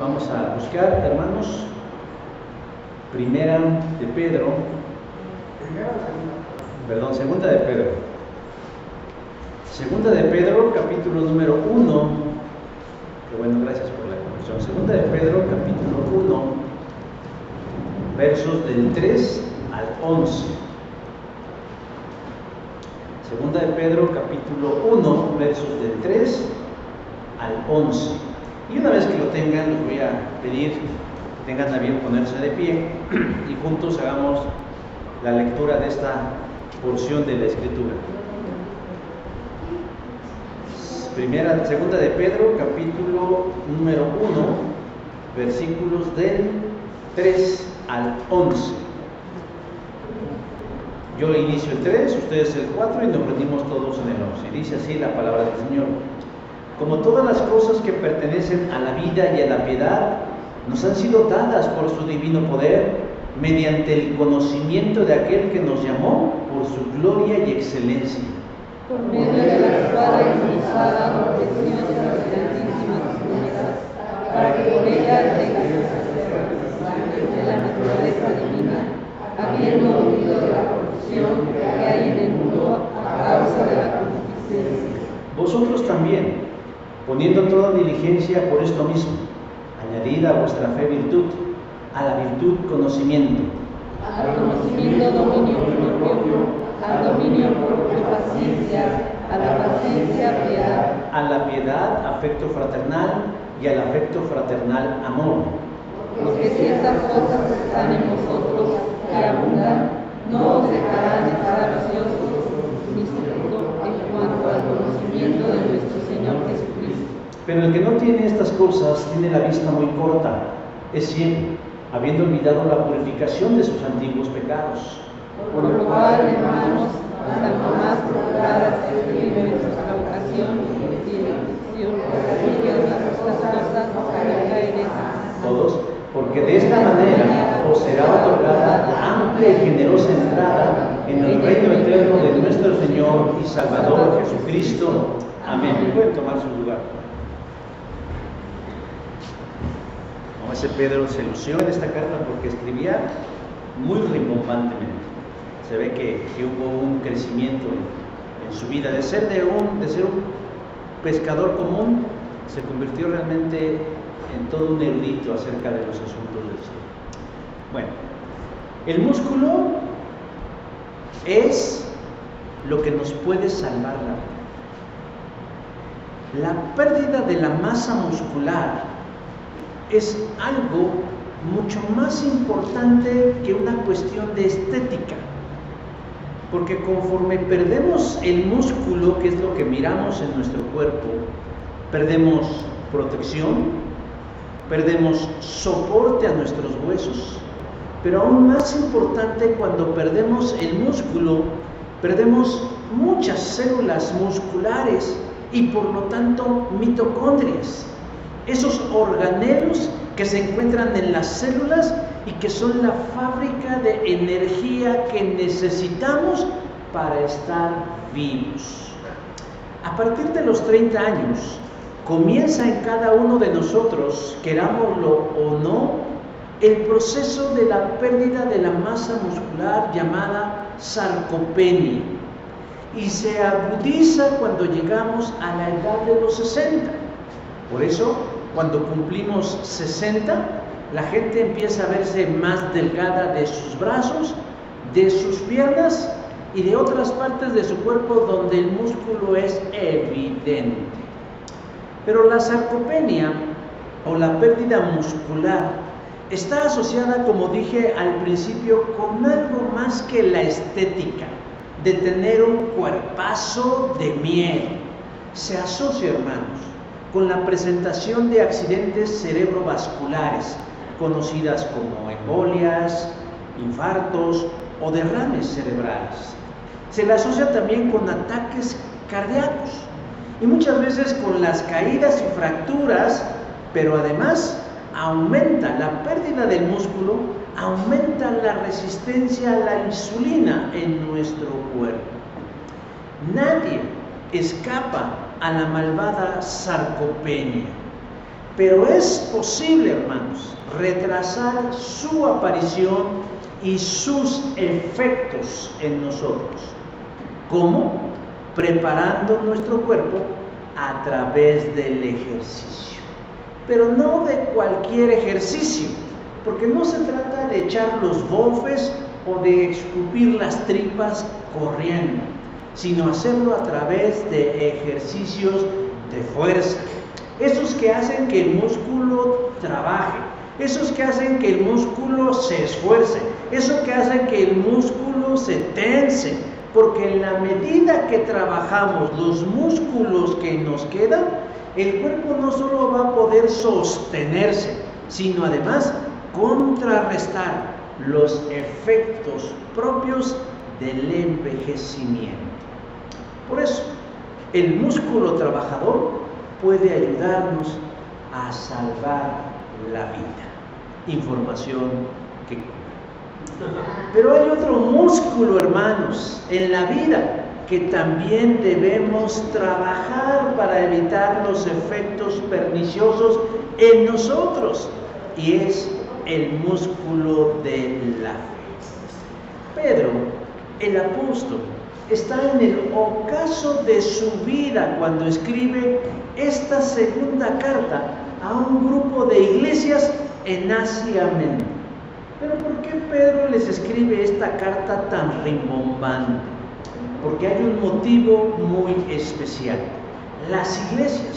Vamos a buscar, hermanos, Primera de Pedro, Segunda de Pedro. Segunda de Pedro, capítulo número 1. Que bueno, gracias por la corrección. Segunda de Pedro, capítulo 1, versos del 3 al 11. Segunda de Pedro, capítulo 1, versos del 3 al 11. Y una vez que lo tengan, les voy a pedir que tengan a bien ponerse de pie y juntos hagamos la lectura de esta porción de la Escritura. Segunda de Pedro, capítulo número 1, versículos del 3 al 11. Yo inicio el 3, ustedes el 4 y nos reunimos todos en el 11. Dice así la palabra del Señor. Como todas las cosas que pertenecen a la vida y a la piedad, nos han sido dadas por su divino poder, mediante el conocimiento de aquel que nos llamó por su gloria y excelencia. Por medio de las cuales nos ha dado profesiones de las grandísimas promesas, para que por ellas tengamos de la naturaleza divina, habiendo huido de la corrupción que hay en el mundo a causa de la concupiscencia. Vosotros también, poniendo toda diligencia por esto mismo, añadid a vuestra fe virtud, a la virtud conocimiento, al conocimiento dominio propio, al dominio propio paciencia, a la paciencia piedad, a la piedad afecto fraternal y al afecto fraternal amor. Porque si estas cosas están en vosotros y abundan, no os dejarán estar ociosos ni fruto en cuanto al conocimiento de nuestro Señor Jesucristo. Pero el que no tiene estas cosas tiene la vista muy corta, es ciego, habiendo olvidado la purificación de sus antiguos pecados. Por lo cual, hermanos, tanto más procurad hacer firme vuestra vocación y elección, porque otras cosas no caeréis. Todos, porque de esta manera os será otorgada amplia y generosa entrada en el reino eterno de nuestro Señor y Salvador Jesucristo. Amén. Pueden tomar su lugar. Como ese Pedro se lució en esta carta porque escribía muy rimbombantemente. Se ve que hubo un crecimiento en su vida. De ser un pescador común, se convirtió realmente en todo un erudito acerca de los asuntos del cielo. Bueno, el músculo es lo que nos puede salvar la vida. La pérdida de la masa muscular es algo mucho más importante que una cuestión de estética. Porque conforme perdemos el músculo, que es lo que miramos en nuestro cuerpo, perdemos protección, perdemos soporte a nuestros huesos. Pero aún más importante, cuando perdemos el músculo, perdemos muchas células musculares y por lo tanto mitocondrias. Esos organelos que se encuentran en las células y que son la fábrica de energía que necesitamos para estar vivos. A partir de los 30 años, comienza en cada uno de nosotros, querámoslo o no, el proceso de la pérdida de la masa muscular llamada sarcopenia. Y se agudiza cuando llegamos a la edad de los 60. Por eso, cuando cumplimos 60, la gente empieza a verse más delgada de sus brazos, de sus piernas y de otras partes de su cuerpo donde el músculo es evidente. Pero la sarcopenia o la pérdida muscular está asociada, como dije al principio, con algo más que la estética, de tener un cuerpazo de miel. Se asocia, hermanos, con la presentación de accidentes cerebrovasculares, conocidas como embolias, infartos o derrames cerebrales. Se la asocia también con ataques cardíacos y muchas veces con las caídas y fracturas, pero además aumenta la pérdida del músculo, aumenta la resistencia a la insulina en nuestro cuerpo. Nadie escapa a la malvada sarcopenia. Pero es posible, hermanos, retrasar su aparición y sus efectos en nosotros. ¿Cómo? Preparando nuestro cuerpo a través del ejercicio. Pero no de cualquier ejercicio, porque no se trata de echar los bofes o de escupir las tripas corriendo, sino hacerlo a través de ejercicios de fuerza. Esos que hacen que el músculo trabaje, esos que hacen que el músculo se esfuerce, esos que hacen que el músculo se tense, porque en la medida que trabajamos los músculos que nos quedan, el cuerpo no solo va a poder sostenerse, sino además contrarrestar los efectos propios del envejecimiento. Por eso, el músculo trabajador puede ayudarnos a salvar la vida. Información que cura. Pero hay otro músculo, hermanos, en la vida que también debemos trabajar para evitar los efectos perniciosos en nosotros, y es el músculo de la fe. Pedro, el apóstol, está en el ocaso de su vida cuando escribe esta segunda carta a un grupo de iglesias en Asia Menor. Pero ¿por qué Pedro les escribe esta carta tan rimbombante? Porque hay un motivo muy especial. Las iglesias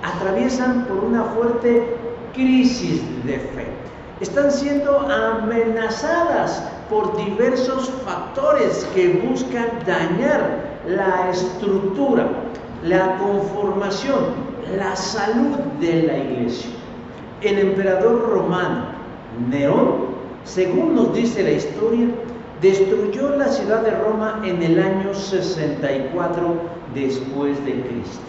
atraviesan por una fuerte crisis de fe. Están siendo amenazadas por diversos factores que buscan dañar la estructura, la conformación, la salud de la iglesia. El emperador romano, Nerón, según nos dice la historia, destruyó la ciudad de Roma en el año 64 después de Cristo.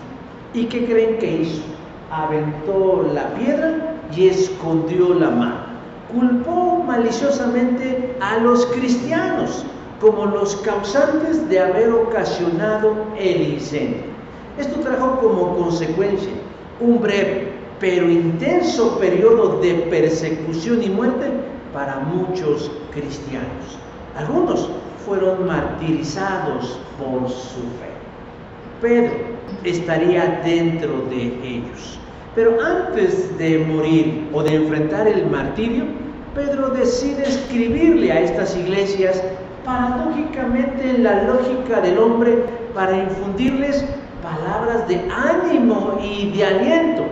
¿Y qué creen que hizo? Aventó la piedra y escondió la mano. Culpó maliciosamente a los cristianos como los causantes de haber ocasionado el incendio. Esto trajo como consecuencia un breve pero intenso periodo de persecución y muerte para muchos cristianos. Algunos fueron martirizados por su fe. Pedro estaría dentro de ellos. Pero antes de morir o de enfrentar el martirio, Pedro decide escribirle a estas iglesias, paradójicamente en la lógica del hombre, para infundirles palabras de ánimo y de aliento,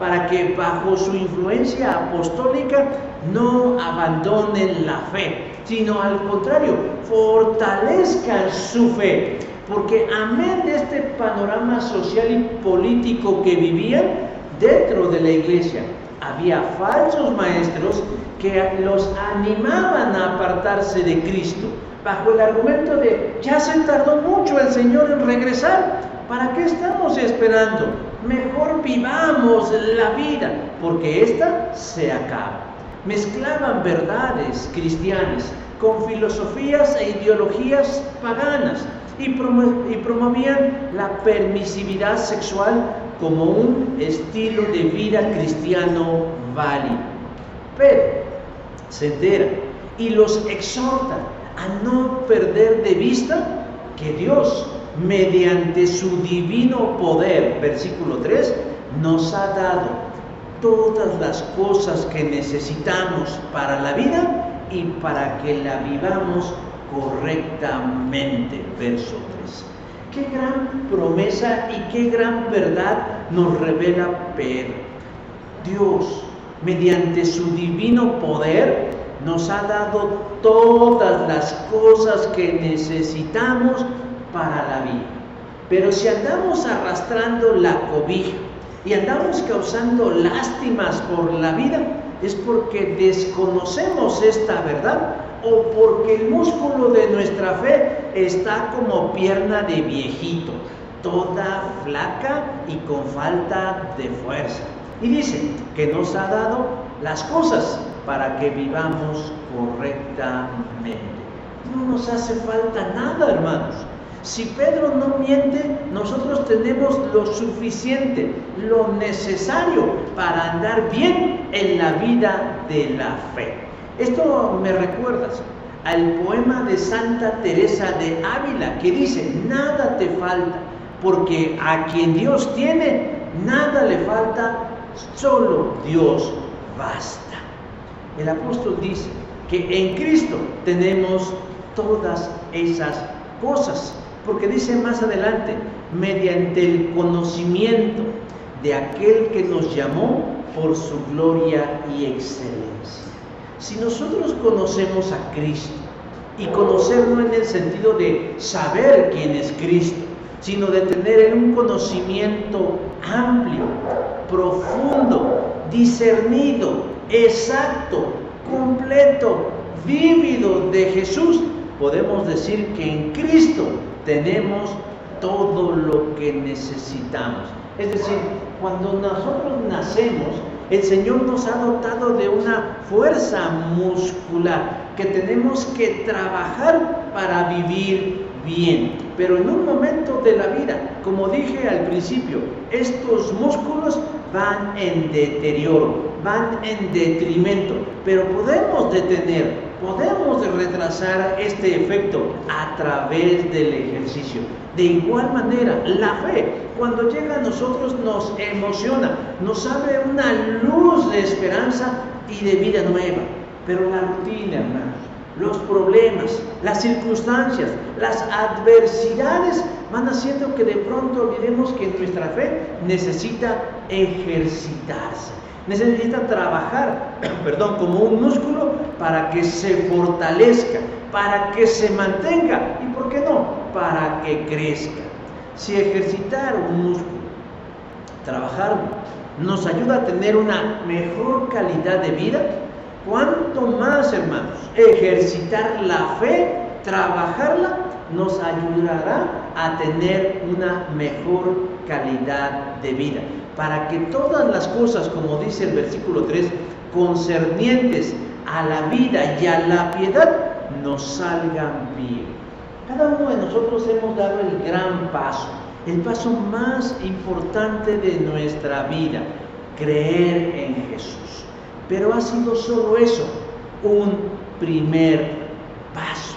para que bajo su influencia apostólica no abandonen la fe, sino al contrario, fortalezcan su fe, porque amén de este panorama social y político que vivían, dentro de la iglesia había falsos maestros que los animaban a apartarse de Cristo, bajo el argumento de, ya se tardó mucho el Señor en regresar, ¿para qué estamos esperando? Mejor vivamos la vida, porque esta se acaba. Mezclaban verdades cristianas con filosofías e ideologías paganas y promovían la permisividad sexual como un estilo de vida cristiano válido. Pero se entera y los exhorta a no perder de vista que Dios, mediante su divino poder, versículo 3, nos ha dado todas las cosas que necesitamos para la vida y para que la vivamos correctamente, verso 3. Qué gran promesa y qué gran verdad nos revela Pedro. Dios, mediante su divino poder, nos ha dado todas las cosas que necesitamos para la vida. Pero si andamos arrastrando la cobija y andamos causando lástimas por la vida, es porque desconocemos esta verdad o porque el músculo de nuestra fe está como pierna de viejito, toda flaca y con falta de fuerza. Y dice que nos ha dado las cosas para que vivamos correctamente. No nos hace falta nada, hermanos. Si Pedro no miente, nosotros tenemos lo suficiente, lo necesario para andar bien en la vida de la fe. Esto me recuerda al poema de Santa Teresa de Ávila, que dice: nada te falta, porque a quien Dios tiene, nada le falta, solo Dios basta. El apóstol dice que en Cristo tenemos todas esas cosas, porque dice más adelante: mediante el conocimiento de aquel que nos llamó por su gloria y excelencia. Si nosotros conocemos a Cristo, y conocerlo en el sentido de saber quién es Cristo, sino de tener un conocimiento amplio, profundo, discernido, exacto, completo, vívido de Jesús, podemos decir que en Cristo tenemos todo lo que necesitamos. Es decir, cuando nosotros nacemos, el Señor nos ha dotado de una fuerza muscular que tenemos que trabajar para vivir bien. Pero en un momento de la vida, como dije al principio, estos músculos van en deterioro, van en detrimento, pero podemos detener, podemos retrasar este efecto a través del ejercicio. De igual manera, la fe, cuando llega a nosotros, nos emociona, nos abre una luz de esperanza y de vida nueva. Pero la rutina, hermanos, los problemas, las circunstancias, las adversidades van haciendo que de pronto olvidemos que nuestra fe necesita ejercitarse, necesita trabajar, como un músculo para que se fortalezca, para que se mantenga y, ¿por qué no?, para que crezca. Si ejercitar un músculo, trabajarlo, nos ayuda a tener una mejor calidad de vida, ¿cuánto más, hermanos, ejercitar la fe, trabajarla, nos ayudará a tener una mejor calidad de vida? Para que todas las cosas, como dice el versículo 3, concernientes a la vida y a la piedad, nos salgan bien. Cada uno de nosotros hemos dado el gran paso, el paso más importante de nuestra vida, creer en Jesús. Pero ha sido solo eso, un primer paso.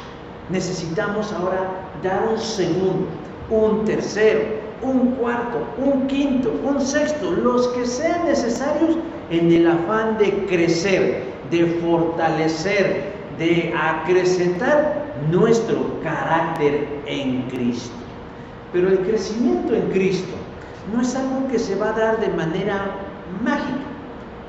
Necesitamos ahora dar un segundo, un tercero, un cuarto, un quinto, un sexto, los que sean necesarios, en el afán de crecer, de fortalecer, de acrecentar nuestro carácter en Cristo. Pero el crecimiento en Cristo no es algo que se va a dar de manera mágica,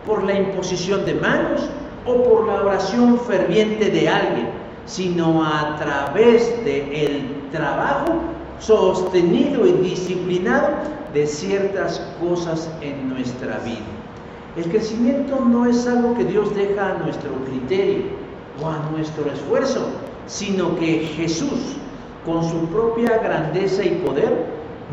por la imposición de manos o por la oración ferviente de alguien, sino a través del trabajo sostenido y disciplinado de ciertas cosas en nuestra vida. El crecimiento no es algo que Dios deja a nuestro criterio o a nuestro esfuerzo, sino que Jesús, con su propia grandeza y poder,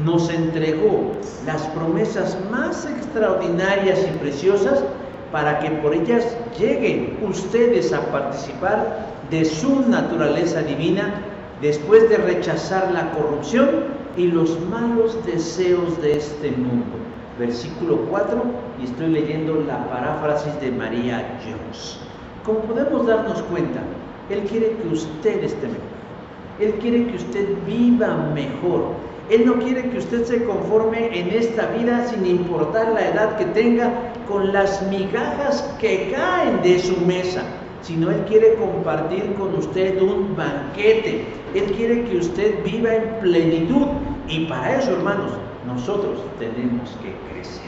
nos entregó las promesas más extraordinarias y preciosas para que por ellas lleguen ustedes a participar de su naturaleza divina, después de rechazar la corrupción y los malos deseos de este mundo. Versículo 4, y estoy leyendo la paráfrasis de María Jones. Como podemos darnos cuenta, Él quiere que usted esté mejor. Él quiere que usted viva mejor. Él no quiere que usted se conforme en esta vida, sin importar la edad que tenga, con las migajas que caen de su mesa, sino Él quiere compartir con usted un banquete. Él quiere que usted viva en plenitud, y para eso, hermanos, nosotros tenemos que crecer.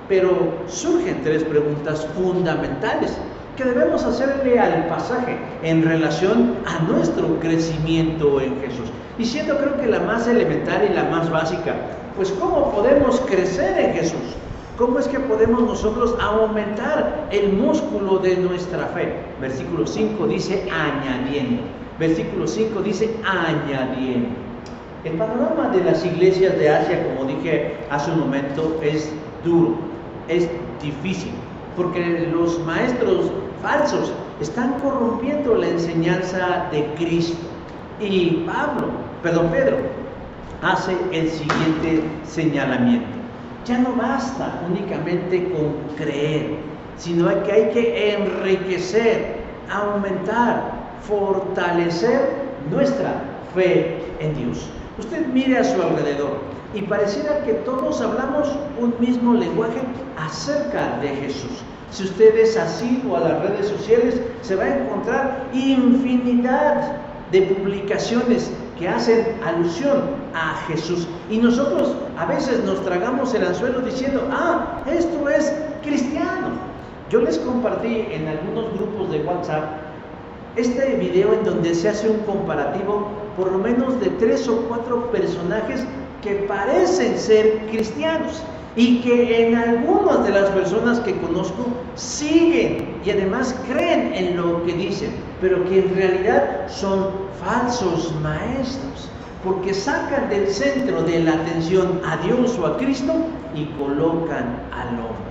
Pero surgen tres preguntas fundamentales que debemos hacerle al pasaje en relación a nuestro crecimiento en Jesús. Y siendo, creo que la más elemental y la más básica, pues ¿cómo podemos crecer en Jesús? ¿Cómo es que podemos nosotros aumentar el músculo de nuestra fe? Versículo 5 dice añadiendo. Versículo 5 dice añadiendo. El panorama de las iglesias de Asia, como dije hace un momento, es duro, es difícil, porque los maestros falsos están corrompiendo la enseñanza de Cristo. Y Pedro hace el siguiente señalamiento. Ya no basta únicamente con creer, sino que hay que enriquecer, aumentar, fortalecer nuestra fe en Dios. Usted mire a su alrededor y pareciera que todos hablamos un mismo lenguaje acerca de Jesús. Si usted es asiduo a las redes sociales, se va a encontrar infinidad de publicaciones que hacen alusión a Jesús. Y nosotros a veces nos tragamos el anzuelo diciendo, esto es cristiano. Yo les compartí en algunos grupos de WhatsApp este video en donde se hace un comparativo por lo menos de 3 o 4 personajes que parecen ser cristianos y que en algunas de las personas que conozco siguen y además creen en lo que dicen, pero que en realidad son falsos maestros, porque sacan del centro de la atención a Dios o a Cristo y colocan al hombre.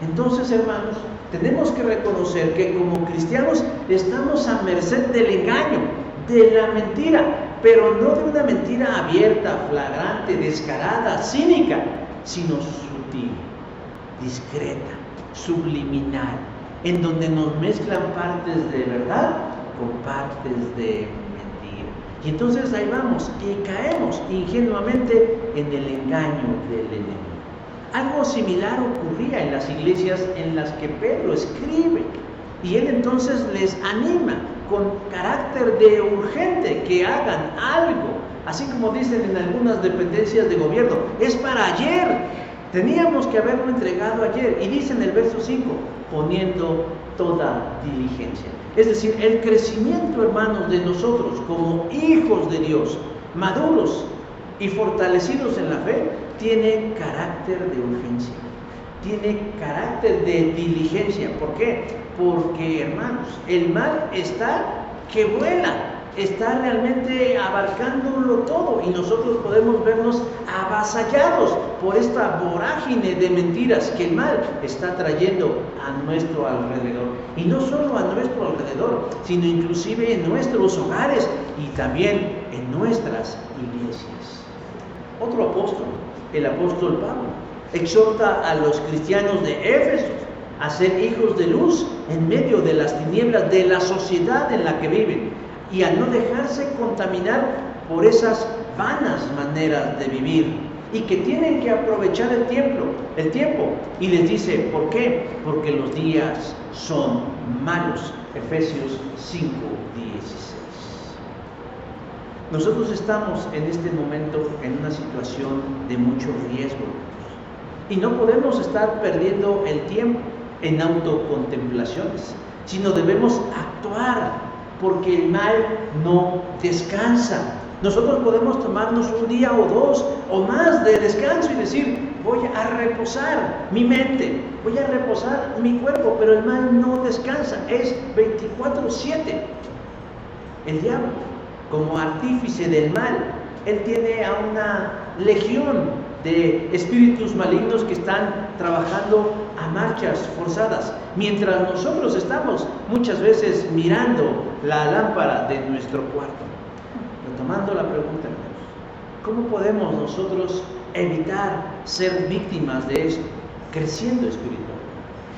Entonces, hermanos, tenemos que reconocer que como cristianos estamos a merced del engaño, de la mentira, pero no de una mentira abierta, flagrante, descarada, cínica, sino sutil, discreta, subliminal, en donde nos mezclan partes de verdad con partes de mentira. Y entonces ahí vamos y caemos ingenuamente en el engaño del enemigo. Algo similar ocurría en las iglesias en las que Pedro escribe, y él entonces les anima con carácter de urgente que hagan algo, así como dicen en algunas dependencias de gobierno, es para ayer, teníamos que haberlo entregado ayer, y dice en el verso 5, poniendo toda diligencia. Es decir, el crecimiento, hermanos, de nosotros como hijos de Dios, maduros y fortalecidos en la fe, tiene carácter de urgencia, tiene carácter de diligencia. ¿Por qué? Porque, hermanos, el mal está que vuela, está realmente abarcándolo todo, y nosotros podemos vernos avasallados por esta vorágine de mentiras que el mal está trayendo a nuestro alrededor. Y no solo a nuestro alrededor, sino inclusive en nuestros hogares y también en nuestras iglesias. Otro apóstol, el apóstol Pablo, exhorta a los cristianos de Éfeso a ser hijos de luz en medio de las tinieblas de la sociedad en la que viven, y a no dejarse contaminar por esas vanas maneras de vivir, y que tienen que aprovechar el tiempo, y les dice, ¿por qué? Porque los días son malos. Efesios 5:16. Nosotros estamos en este momento en una situación de mucho riesgo, y no podemos estar perdiendo el tiempo en autocontemplaciones, sino debemos actuar, porque el mal no descansa. Nosotros podemos tomarnos un día o 2 o más de descanso y decir, voy a reposar mi mente, voy a reposar mi cuerpo, pero el mal no descansa, es 24/7. El diablo, como artífice del mal, él tiene a una legión de espíritus malignos que están trabajando a marchas forzadas, mientras nosotros estamos muchas veces mirando la lámpara de nuestro cuarto. Retomando la pregunta, hermanos, ¿cómo podemos nosotros evitar ser víctimas de esto? Creciendo espiritualmente.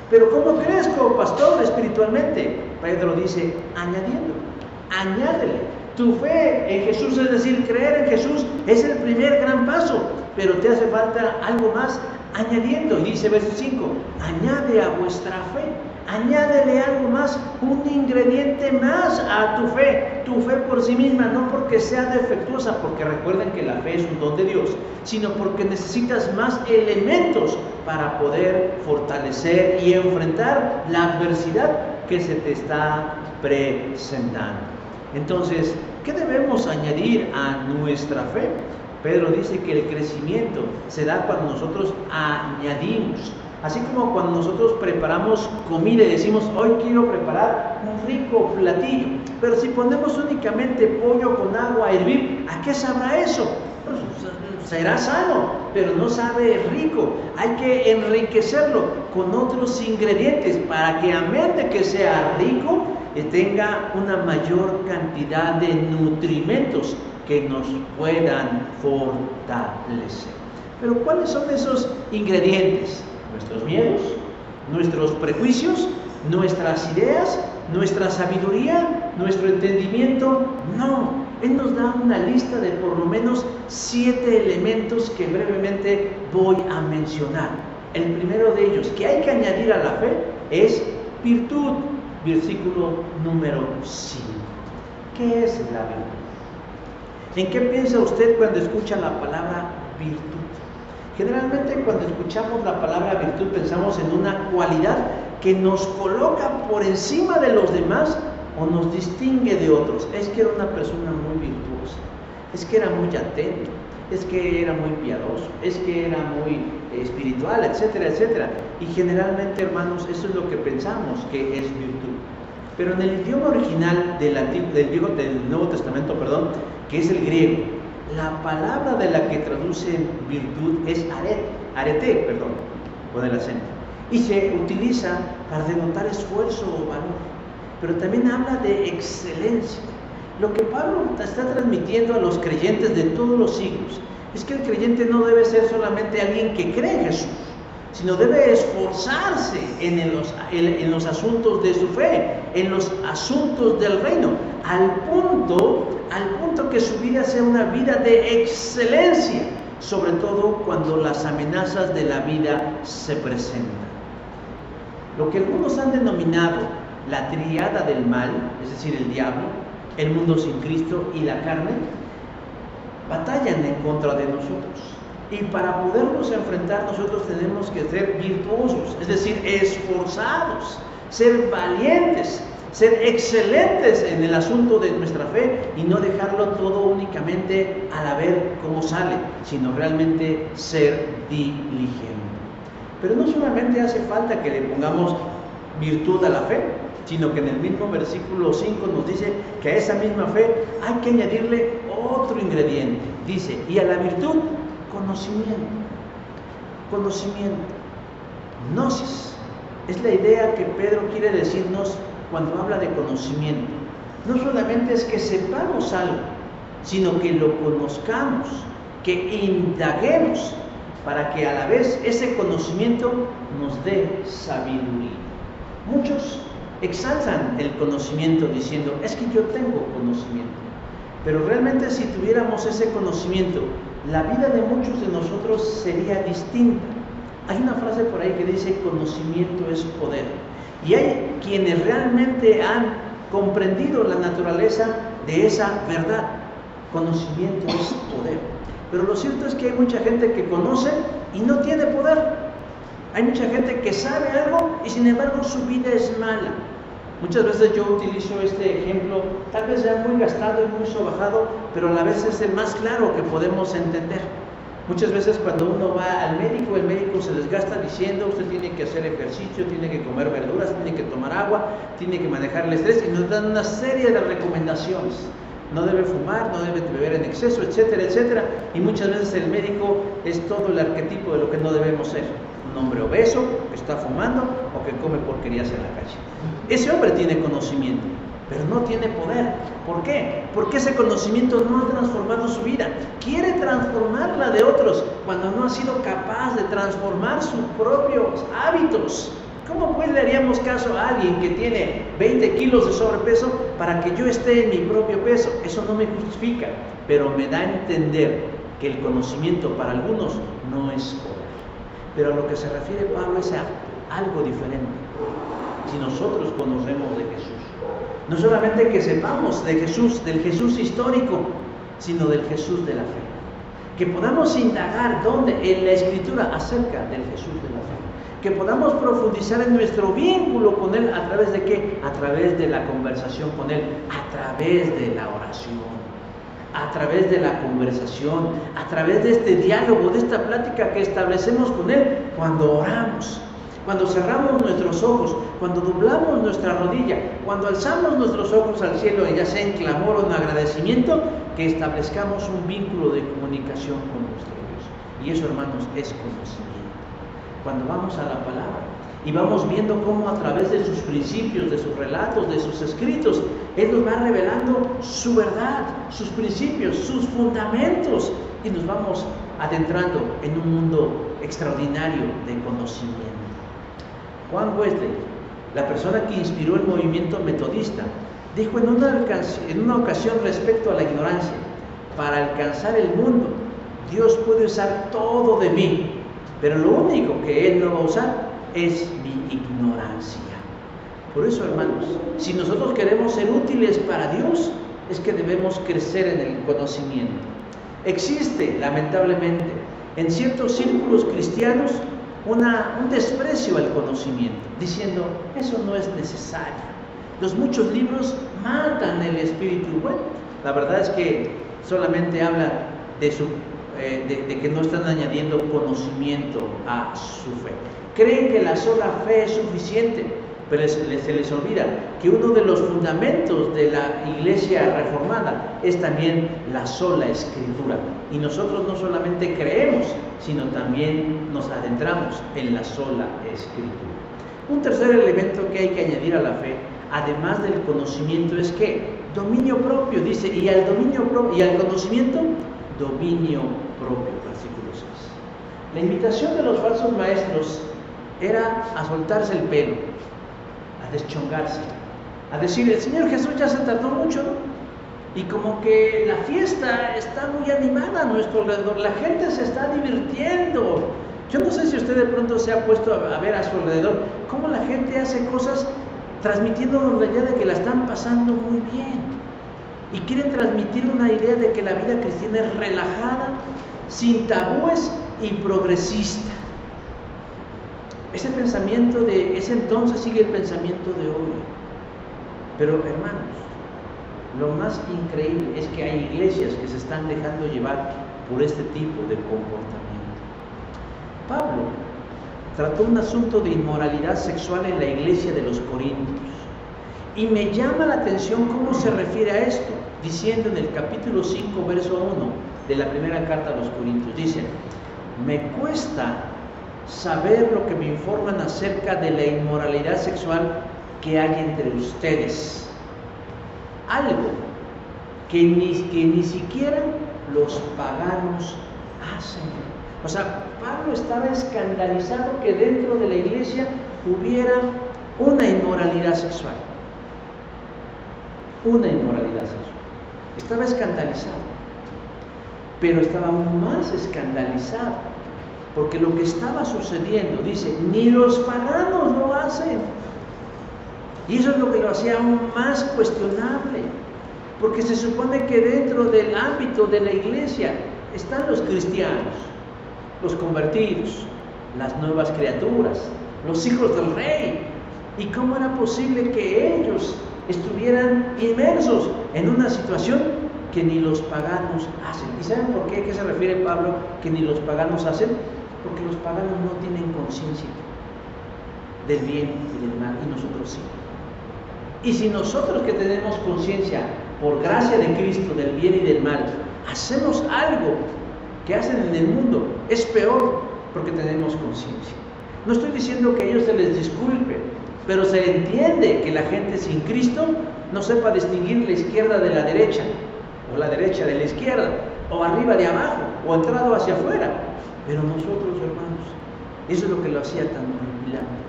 ¿Pero cómo crezco, pastor, espiritualmente? Pedro dice, añádele. Tu fe en Jesús, es decir, creer en Jesús, es el primer gran paso, pero te hace falta algo más añadiendo. Y dice verso 5, añade a vuestra fe, añádele algo más, un ingrediente más a tu fe por sí misma, no porque sea defectuosa, porque recuerden que la fe es un don de Dios, sino porque necesitas más elementos para poder fortalecer y enfrentar la adversidad que se te está presentando. Entonces, ¿qué debemos añadir a nuestra fe? Pedro dice que el crecimiento se da cuando nosotros añadimos. Así como cuando nosotros preparamos comida y decimos, hoy quiero preparar un rico platillo, pero si ponemos únicamente pollo con agua a hervir, ¿a qué sabrá eso? Pues, será sano, pero no sabe rico. Hay que enriquecerlo con otros ingredientes para que, amén de que sea rico, tenga una mayor cantidad de nutrimentos que nos puedan fortalecer. Pero ¿cuáles son esos ingredientes? Nuestros miedos, nuestros prejuicios, nuestras ideas, nuestra sabiduría, nuestro entendimiento. No, Él nos da una lista de por lo menos 7 elementos que brevemente voy a mencionar. El primero de ellos que hay que añadir a la fe es virtud, versículo número 5. ¿Qué es la virtud? ¿En qué piensa usted cuando escucha la palabra virtud? Generalmente cuando escuchamos la palabra virtud pensamos en una cualidad que nos coloca por encima de los demás o nos distingue de otros. Es que era una persona muy virtuosa, es que era muy atento, es que era muy piadoso, es que era muy espiritual, etcétera, etcétera. Y generalmente, hermanos, eso es lo que pensamos que es virtud. Pero en el idioma original del Nuevo Testamento, que es el griego, la palabra de la que traducen virtud es arete, con el acento. Y se utiliza para denotar esfuerzo o valor. Pero también habla de excelencia. Lo que Pablo está transmitiendo a los creyentes de todos los siglos es que el creyente no debe ser solamente alguien que cree en Jesús, sino debe esforzarse en los asuntos de su fe, en los asuntos del reino, al punto que su vida sea una vida de excelencia, sobre todo cuando las amenazas de la vida se presentan. Lo que algunos han denominado la triada del mal, es decir, el diablo, el mundo sin Cristo y la carne, batallan en contra de nosotros. Y para podernos enfrentar nosotros tenemos que ser virtuosos, es decir, esforzados, ser valientes, ser excelentes en el asunto de nuestra fe y no dejarlo todo únicamente a ver cómo sale, sino realmente ser diligente. Pero no solamente hace falta que le pongamos virtud a la fe, sino que en el mismo versículo 5 nos dice que a esa misma fe hay que añadirle otro ingrediente. Dice, y a la virtud, conocimiento, gnosis. Es la idea que Pedro quiere decirnos cuando habla de conocimiento. No solamente es que sepamos algo, sino que lo conozcamos, que indaguemos, para que a la vez ese conocimiento nos dé sabiduría. Muchos exaltan el conocimiento diciendo, es que yo tengo conocimiento. Pero realmente si tuviéramos ese conocimiento, la vida de muchos de nosotros sería distinta. Hay una frase por ahí que dice, conocimiento es poder. Y hay quienes realmente han comprendido la naturaleza de esa verdad. Conocimiento es poder. Pero lo cierto es que hay mucha gente que conoce y no tiene poder. Hay mucha gente que sabe algo y sin embargo su vida es mala. Muchas veces yo utilizo este ejemplo, tal vez sea muy gastado y muy sobajado, pero a la vez es el más claro que podemos entender. Muchas veces cuando uno va al médico, el médico se desgasta diciendo, usted tiene que hacer ejercicio, tiene que comer verduras, tiene que tomar agua, tiene que manejar el estrés, y nos dan una serie de recomendaciones. No debe fumar, no debe beber en exceso, etcétera, etcétera. Y muchas veces el médico es todo el arquetipo de lo que no debemos ser. Un hombre obeso, que está fumando o que come porquerías en la calle. Ese hombre tiene conocimiento, pero no tiene poder. ¿Por qué? Porque ese conocimiento no ha transformado su vida. Quiere transformar la de otros cuando no ha sido capaz de transformar sus propios hábitos. ¿Cómo pues le haríamos caso a alguien que tiene 20 kilos de sobrepeso para que yo esté en mi propio peso? Eso no me justifica, pero me da a entender que el conocimiento para algunos no es poder. Pero a lo que se refiere Pablo es a algo diferente. Si nosotros conocemos de Jesús, no solamente que sepamos de Jesús, del Jesús histórico, sino del Jesús de la fe. Que podamos indagar en la Escritura acerca del Jesús de la fe. Que podamos profundizar en nuestro vínculo con Él, ¿a través de qué? A través de la conversación con Él, a través de la oración, a través de la conversación, a través de este diálogo, de esta plática que establecemos con Él cuando oramos, cuando cerramos nuestros ojos, cuando doblamos nuestra rodilla, cuando alzamos nuestros ojos al cielo, ya sea en clamor o en agradecimiento, que establezcamos un vínculo de comunicación con nuestro Dios. Y eso, hermanos, es conocimiento. Cuando vamos a la palabra Y vamos viendo cómo a través de sus principios, de sus relatos, de sus escritos, Él nos va revelando su verdad, sus principios, sus fundamentos. Y nos vamos adentrando en un mundo extraordinario de conocimiento. Juan Wesley, la persona que inspiró el movimiento metodista, dijo en una ocasión respecto a la ignorancia: para alcanzar el mundo, Dios puede usar todo de mí, pero lo único que Él no va a usar es mi ignorancia. Por eso, hermanos, si nosotros queremos ser útiles para Dios, es que debemos crecer en el conocimiento. Existe, lamentablemente, en ciertos círculos cristianos un desprecio al conocimiento, diciendo: eso no es necesario. Los muchos libros matan el espíritu. Bueno, la verdad es que solamente habla de que no están añadiendo conocimiento a su fe. Creen que la sola fe es suficiente, pero se les olvida que uno de los fundamentos de la Iglesia reformada es también la sola Escritura. Y nosotros no solamente creemos, sino también nos adentramos en la sola Escritura. Un tercer elemento que hay que añadir a la fe, además del conocimiento, es que dominio propio, dice, y al conocimiento, dominio propio, versículo 6. La invitación de los falsos maestros era a soltarse el pelo, a deschongarse, a decir: el Señor Jesús ya se tardó mucho, ¿no? Y como que la fiesta está muy animada a nuestro alrededor, la gente se está divirtiendo. Yo no sé si usted de pronto se ha puesto a ver a su alrededor cómo la gente hace cosas transmitiéndonos la idea de que la están pasando muy bien, y quieren transmitir una idea de que la vida cristiana es relajada, sin tabúes y progresista. Ese pensamiento de ese entonces sigue el pensamiento de hoy. Pero, hermanos, lo más increíble es que hay iglesias que se están dejando llevar por este tipo de comportamiento. Pablo trató un asunto de inmoralidad sexual en la iglesia de los Corintios, y me llama la atención cómo se refiere a esto, diciendo en el capítulo 5, verso 1 de la primera carta a los Corintios, dice: me cuesta saber lo que me informan acerca de la inmoralidad sexual que hay entre ustedes, algo que ni siquiera los paganos hacen. O sea, Pablo estaba escandalizado que dentro de la iglesia hubiera una inmoralidad sexual. Una inmoralidad sexual. Estaba escandalizado, pero estaba aún más escandalizado porque lo que estaba sucediendo, dice, ni los paganos lo hacen. Y eso es lo que lo hacía aún más cuestionable, porque se supone que dentro del ámbito de la iglesia están los cristianos, los convertidos, las nuevas criaturas, los hijos del rey. ¿Y cómo era posible que ellos estuvieran inmersos en una situación que ni los paganos hacen? ¿Y saben por qué? ¿Qué se refiere Pablo que ni los paganos hacen? Porque los paganos no tienen conciencia del bien y del mal, y nosotros sí. Y si nosotros, que tenemos conciencia por gracia de Cristo del bien y del mal, hacemos algo que hacen en el mundo, es peor porque tenemos conciencia. No estoy diciendo que a ellos se les disculpe, pero se entiende que la gente sin Cristo no sepa distinguir la izquierda de la derecha, o la derecha de la izquierda, o arriba de abajo, o entrado hacia afuera. Pero nosotros, hermanos, eso es lo que lo hacía tan horripilante.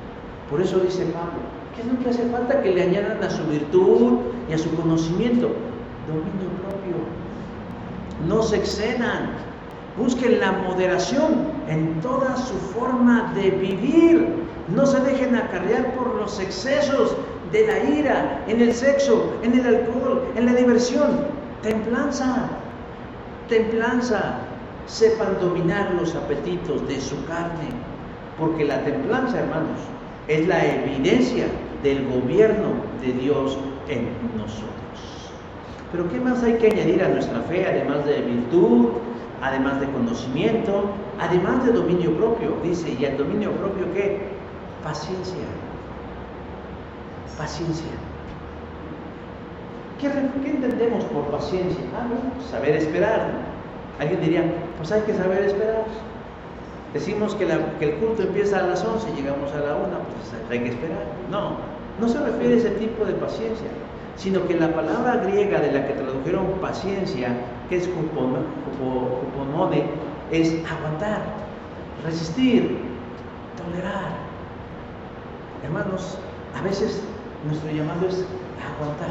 Por eso dice Pablo, ¿qué es lo que hace falta? Que le añadan a su virtud y a su conocimiento dominio propio. No se excedan, busquen la moderación en toda su forma de vivir. No se dejen acarrear por los excesos de la ira, en el sexo, en el alcohol, en la diversión. Templanza, templanza. Sepan dominar los apetitos de su carne, porque la templanza, hermanos, es la evidencia del gobierno de Dios en nosotros. Pero ¿qué más hay que añadir a nuestra fe, además de virtud, además de conocimiento, además de dominio propio? Dice, ¿y el dominio propio qué? Paciencia. Paciencia. ¿Qué entendemos por paciencia? Saber esperar. Alguien diría, pues hay que saber esperar. Decimos que el culto empieza a las 11, llegamos a la 1, pues hay que esperar. No, no se refiere a ese tipo de paciencia, sino que la palabra griega de la que tradujeron paciencia, que es hupomone, es aguantar, resistir, tolerar. Hermanos, a veces nuestro llamado es aguantar,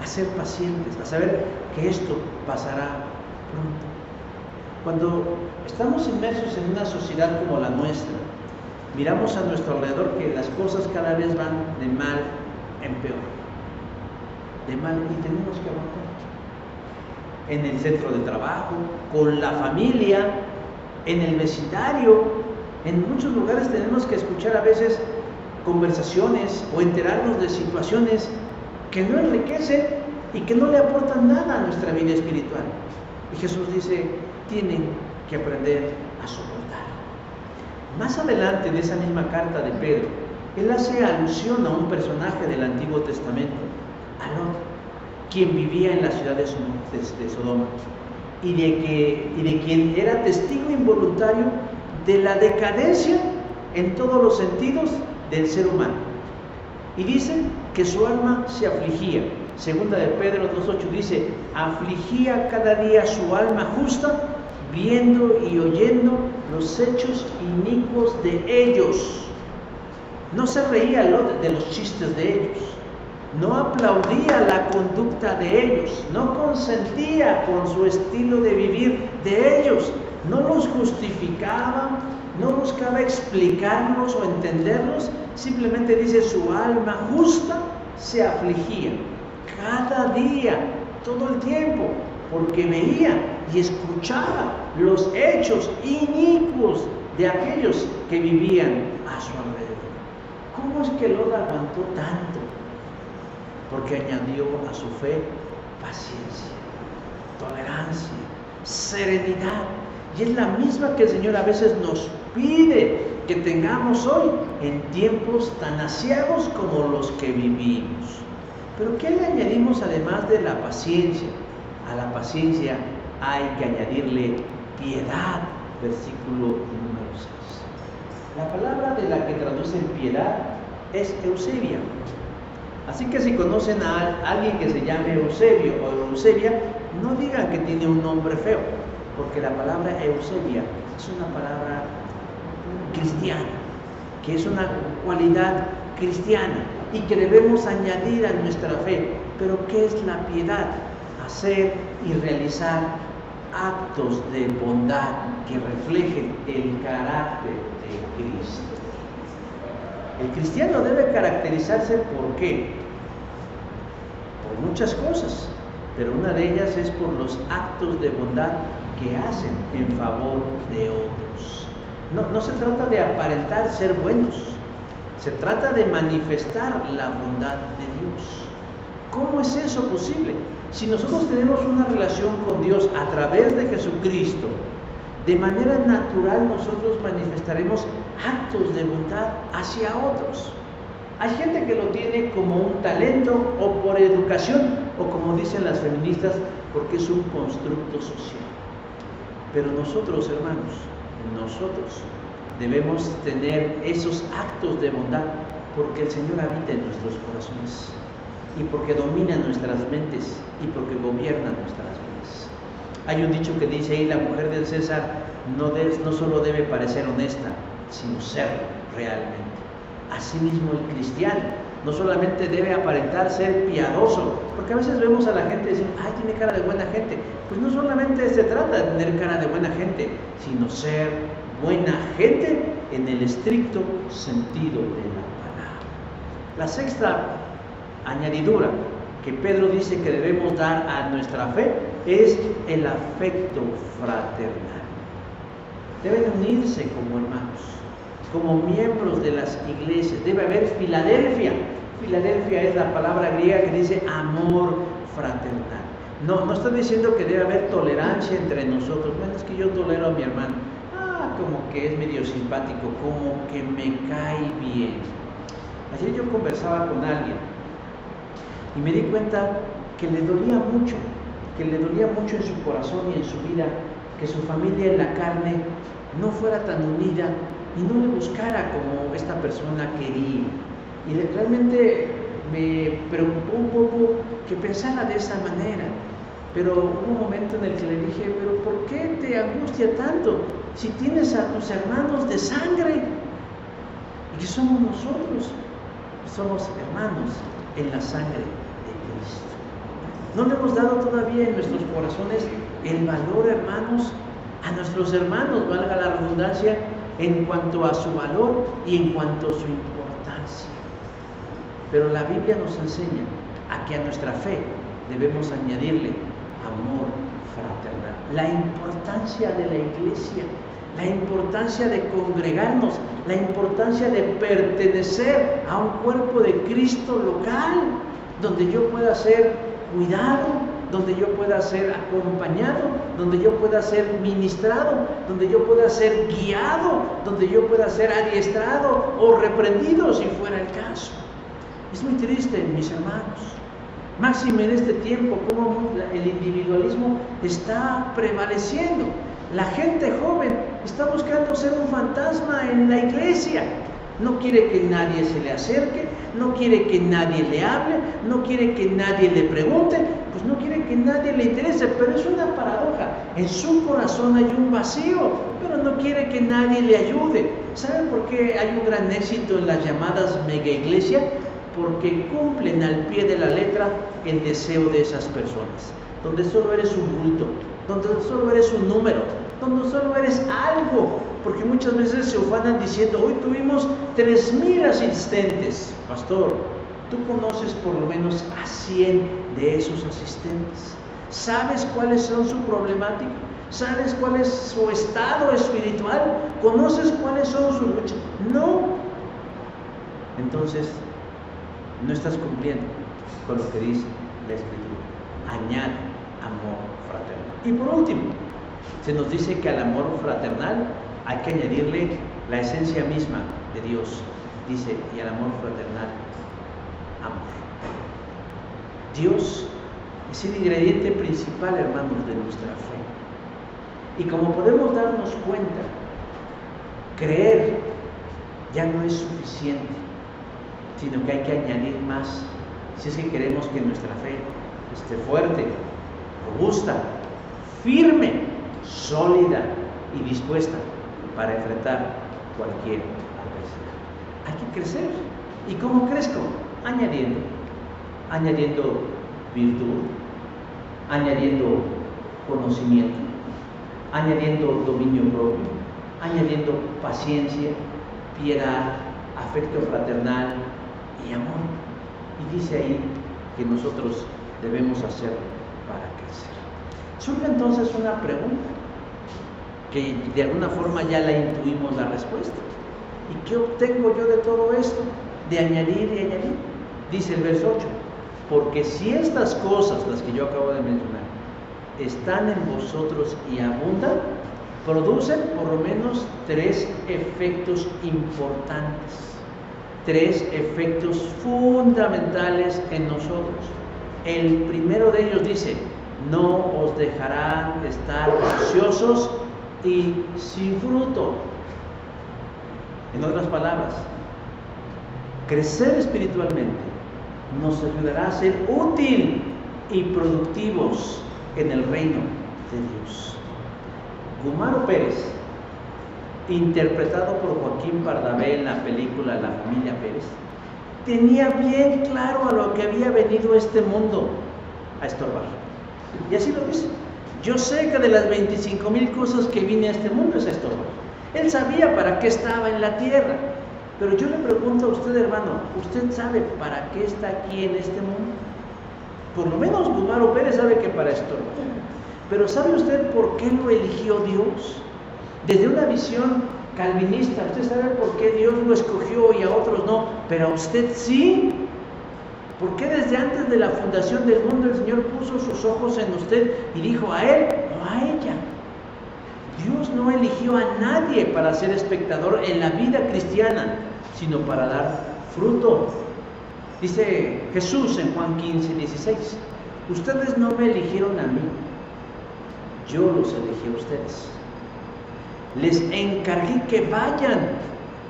a ser pacientes, a saber que esto pasará pronto. Cuando estamos inmersos en una sociedad como la nuestra, miramos a nuestro alrededor que las cosas cada vez van de mal en peor. De mal, y tenemos que aguantar. En el centro de trabajo, con la familia, en el vecindario, en muchos lugares tenemos que escuchar a veces conversaciones o enterarnos de situaciones que no enriquecen y que no le aportan nada a nuestra vida espiritual. Y Jesús dice, tienen que aprender a soportar. Más adelante en esa misma carta de Pedro, él hace alusión a un personaje del Antiguo Testamento, a Lot, quien vivía en la ciudad de Sodoma, y de quien era testigo involuntario de la decadencia en todos los sentidos del ser humano. Y dice que su alma se afligía. Segunda de Pedro 2:8 dice, afligía cada día su alma justa, viendo y oyendo los hechos inicuos de ellos. No se reía de los chistes de ellos, no aplaudía la conducta de ellos, no consentía con su estilo de vivir de ellos, no los justificaba, no buscaba explicarlos o entenderlos, simplemente dice su alma justa se afligía cada día, todo el tiempo, porque veía y escuchaba los hechos inicuos de aquellos que vivían a su alrededor. ¿Cómo es que Lot aguantó tanto? Porque añadió a su fe paciencia, tolerancia, serenidad. Y es la misma que el Señor a veces nos pide que tengamos hoy en tiempos tan aciagos como los que vivimos. Pero ¿qué le añadimos además de la paciencia? A la paciencia hay que añadirle piedad, versículo número 6. La palabra de la que traducen piedad es Eusebia. Así que si conocen a alguien que se llame Eusebio o Eusebia, no digan que tiene un nombre feo, porque la palabra Eusebia es una palabra cristiana, que es una cualidad cristiana y que debemos añadir a nuestra fe. Pero ¿qué es la piedad? Hacer y realizar actos de bondad que reflejen el carácter de Cristo. El cristiano debe caracterizarse ¿por qué? Por muchas cosas, pero una de ellas es por los actos de bondad que hacen en favor de otros. No se trata de aparentar ser buenos, se trata de manifestar la bondad de Dios. ¿Cómo es eso posible? Si nosotros tenemos una relación con Dios a través de Jesucristo, de manera natural nosotros manifestaremos actos de bondad hacia otros. Hay gente que lo tiene como un talento o por educación o como dicen las feministas, porque es un constructo social. Pero nosotros, hermanos, nosotros debemos tener esos actos de bondad porque el Señor habita en nuestros corazones y porque domina nuestras mentes y porque gobierna nuestras vidas. Hay un dicho que dice ahí, la mujer del César no solo debe parecer honesta, sino serlo realmente. Asimismo el cristiano no solamente debe aparentar ser piadoso, porque a veces vemos a la gente y decimos, ay, tiene cara de buena gente. Pues no solamente se trata de tener cara de buena gente, sino ser buena gente en el estricto sentido de la palabra. La sexta añadidura que Pedro dice que debemos dar a nuestra fe es el afecto fraternal. Deben unirse como hermanos, como miembros de las iglesias. Debe haber Filadelfia. Filadelfia es la palabra griega que dice amor fraternal. No está diciendo que debe haber tolerancia entre nosotros. Bueno, es que yo tolero a mi hermano. Como que es medio simpático, como que me cae bien. Ayer yo conversaba con alguien y me di cuenta que le dolía mucho que le dolía mucho en su corazón y en su vida que su familia en la carne no fuera tan unida y no le buscara como esta persona quería. Y realmente me preocupó un poco que pensara de esa manera. Pero hubo un momento en el que le dije, pero ¿por qué te angustia tanto si tienes a tus hermanos de sangre? ¿Y qué somos nosotros? Somos hermanos en la sangre de Cristo. No le hemos dado todavía en nuestros corazones el valor, hermanos, a nuestros hermanos, valga la redundancia, en cuanto a su valor y en cuanto a su importancia. Pero la Biblia nos enseña a que a nuestra fe debemos añadirle amor fraternal, la importancia de la iglesia, la importancia de congregarnos, la importancia de pertenecer a un cuerpo de Cristo local, donde yo pueda ser cuidado, donde yo pueda ser acompañado, donde yo pueda ser ministrado, donde yo pueda ser guiado, donde yo pueda ser adiestrado o reprendido si fuera el caso. Es muy triste, mis hermanos, máxime en este tiempo, como el individualismo está prevaleciendo. La gente joven está buscando ser un fantasma en la iglesia. No quiere que nadie se le acerque, no quiere que nadie le hable, no quiere que nadie le pregunte, pues no quiere que nadie le interese, pero es una paradoja. En su corazón hay un vacío, pero no quiere que nadie le ayude. ¿Saben por qué hay un gran éxito en las llamadas mega iglesia? Porque cumplen al pie de la letra el deseo de esas personas, donde solo eres un bulto, donde solo eres un número, donde solo eres algo, porque muchas veces se ufanan diciendo, hoy tuvimos 3,000 asistentes. Pastor, tú conoces por lo menos a 100 de esos asistentes. ¿Sabes cuáles son su problemática? ¿Sabes cuál es su estado espiritual? ¿Conoces cuáles son sus luchas? No. Entonces, no estás cumpliendo con lo que dice la Escritura. Añade amor fraternal. Y por último, se nos dice que al amor fraternal hay que añadirle la esencia misma de Dios. Dice, y al amor fraternal, amor. Dios es el ingrediente principal, hermanos, de nuestra fe. Y como podemos darnos cuenta, creer ya no es suficiente, sino que hay que añadir más, si es que queremos que nuestra fe esté fuerte, robusta, firme, sólida y dispuesta para enfrentar cualquier adversidad. Hay que crecer. ¿Y cómo crezco? Añadiendo virtud, añadiendo conocimiento, añadiendo dominio propio, añadiendo paciencia, piedad, afecto fraternal y amor. Y dice ahí que nosotros debemos hacerlo para crecer. Surge entonces una pregunta, que de alguna forma ya la intuimos la respuesta. ¿Y qué obtengo yo de todo esto? De añadir y añadir. Dice el verso 8, porque si estas cosas, las que yo acabo de mencionar, están en vosotros y abundan, producen por lo menos 3 efectos importantes, 3 efectos fundamentales en nosotros. El primero de ellos dice, no os dejarán estar ociosos y sin fruto. En otras palabras, crecer espiritualmente nos ayudará a ser útil y productivos en el reino de Dios. Gumaro Pérez, interpretado por Joaquín Pardavé en la película La Familia Pérez, tenía bien claro a lo que había venido este mundo a estorbar. Y así lo dice. Yo sé que de las 25,000 cosas que vine a este mundo es a estorbar. Él sabía para qué estaba en la tierra. Pero yo le pregunto a usted, hermano, ¿usted sabe para qué está aquí en este mundo? Por lo menos Gumaro Pérez sabe que para estorbar. Pero ¿sabe usted por qué lo eligió Dios? Desde una visión calvinista, ¿usted sabe por qué Dios lo escogió y a otros no? Pero a usted sí. ¿Por qué desde antes de la fundación del mundo el Señor puso sus ojos en usted y dijo a él o a ella? Dios no eligió a nadie para ser espectador en la vida cristiana, sino para dar fruto. Dice Jesús en Juan 15:16, ustedes no me eligieron a mí, yo los elegí a ustedes. Les encargué que vayan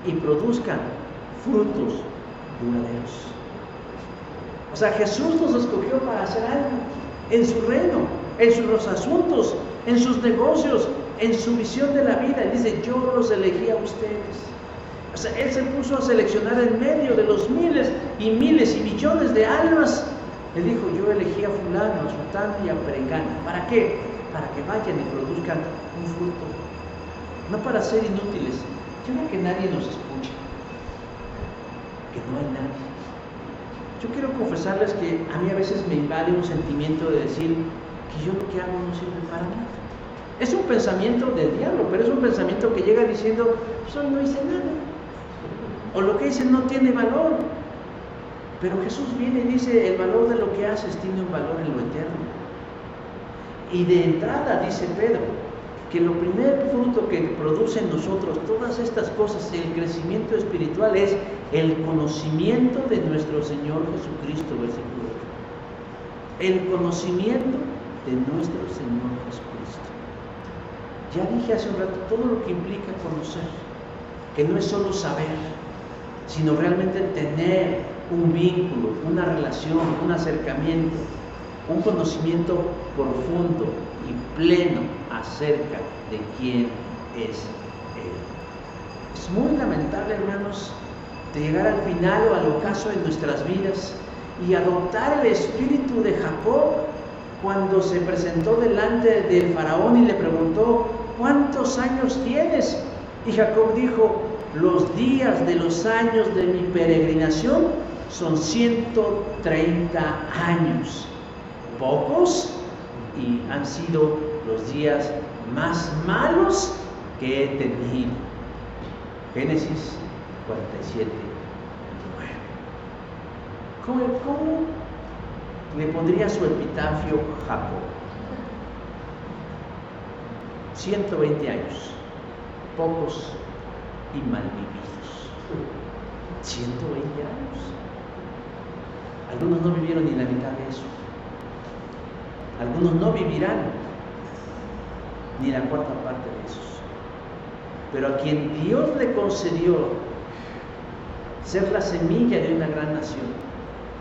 y produzcan frutos duraderos. O sea, Jesús nos escogió para hacer algo en su reino, en sus asuntos, en sus negocios, en su visión de la vida. Él dice, yo los elegí a ustedes. O sea, Él se puso a seleccionar en medio de los miles y millones de almas. Él dijo, yo elegí a fulano, a sultano y a perengano. ¿Para qué? Para que vayan y produzcan un fruto. No para ser inútiles. Yo creo que nadie nos escucha. Que no hay nadie. Yo quiero confesarles que a mí a veces me invade un sentimiento de decir que yo lo que hago no sirve para nada. Es un pensamiento del diablo, pero es un pensamiento que llega diciendo, pues hoy no hice nada. O lo que hice no tiene valor. Pero Jesús viene y dice, el valor de lo que haces tiene un valor en lo eterno. Y de entrada dice Pedro, que lo primer fruto que produce en nosotros todas estas cosas, el crecimiento espiritual, es el conocimiento de nuestro Señor Jesucristo, versículo 8. El conocimiento de nuestro Señor Jesucristo. Ya dije hace un rato todo lo que implica conocer, que no es solo saber, sino realmente tener un vínculo, una relación, un acercamiento, un conocimiento profundo y pleno acerca de quién es Él. Es muy lamentable, hermanos, de llegar al final o al ocaso de nuestras vidas y adoptar el espíritu de Jacob cuando se presentó delante del faraón y le preguntó, ¿cuántos años tienes? Y Jacob dijo, los días de los años de mi peregrinación son 130 años. Pocos, y han sido los días más malos que he tenido. Génesis 47, 9. ¿Cómo le pondría su epitafio Jacob? 120 años, pocos y mal vividos. 120 años. Algunos no vivieron ni la mitad de eso. Algunos no vivirán ni la cuarta parte de esos. Pero a quien Dios le concedió ser la semilla de una gran nación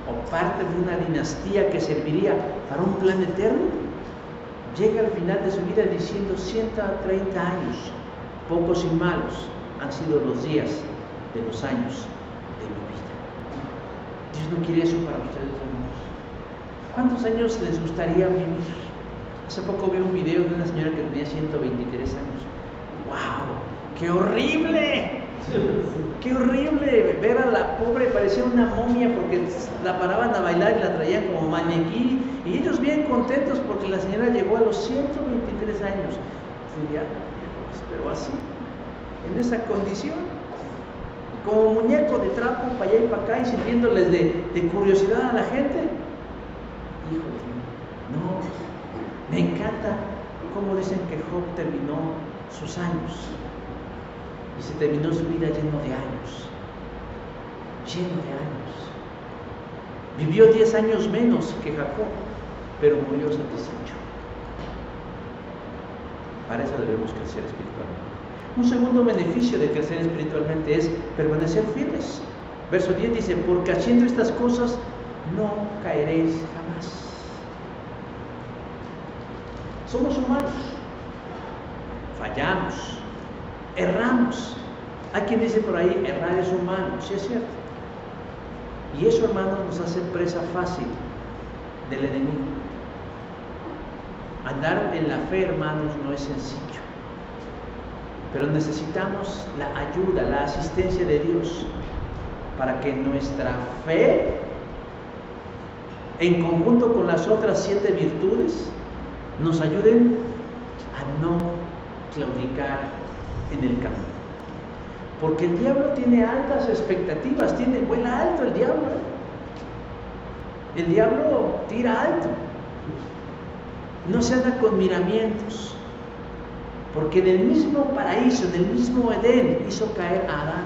o parte de una dinastía que serviría para un plan eterno, llega al final de su vida diciendo 130 años, pocos y malos han sido los días de los años de mi vida. Dios no quiere eso para ustedes, hermanos. ¿Cuántos años les gustaría vivir? Hace poco vi un video de una señora que tenía 123 años. ¡Wow! ¡Qué horrible! ¡Qué horrible! Ver a la pobre, parecía una momia porque la paraban a bailar y la traían como maniquí. Y ellos bien contentos porque la señora llegó a los 123 años. Diría, pero así, en esa condición, como muñeco de trapo para allá y para acá y sirviéndoles de curiosidad a la gente. Híjole, no, me encanta cómo dicen que Job terminó sus años y se terminó su vida lleno de años, vivió 10 años menos que Jacob, pero murió satisfecho. Para eso debemos crecer espiritualmente. Un segundo beneficio de crecer espiritualmente es permanecer firmes. Verso 10 dice, porque haciendo estas cosas no caeréis jamás. Somos humanos, fallamos, erramos. Hay quien dice por ahí, errar es humano, sí es cierto. Y eso, hermanos, nos hace presa fácil del enemigo. Andar en la fe, hermanos, no es sencillo. Pero necesitamos la ayuda, la asistencia de Dios para que nuestra fe, en conjunto con las otras 7 virtudes, nos ayuden a no claudicar en el camino. Porque el diablo tiene altas expectativas, vuela alto el diablo. El diablo tira alto. No se anda con miramientos. Porque en el mismo paraíso, en el mismo Edén, hizo caer a Adán.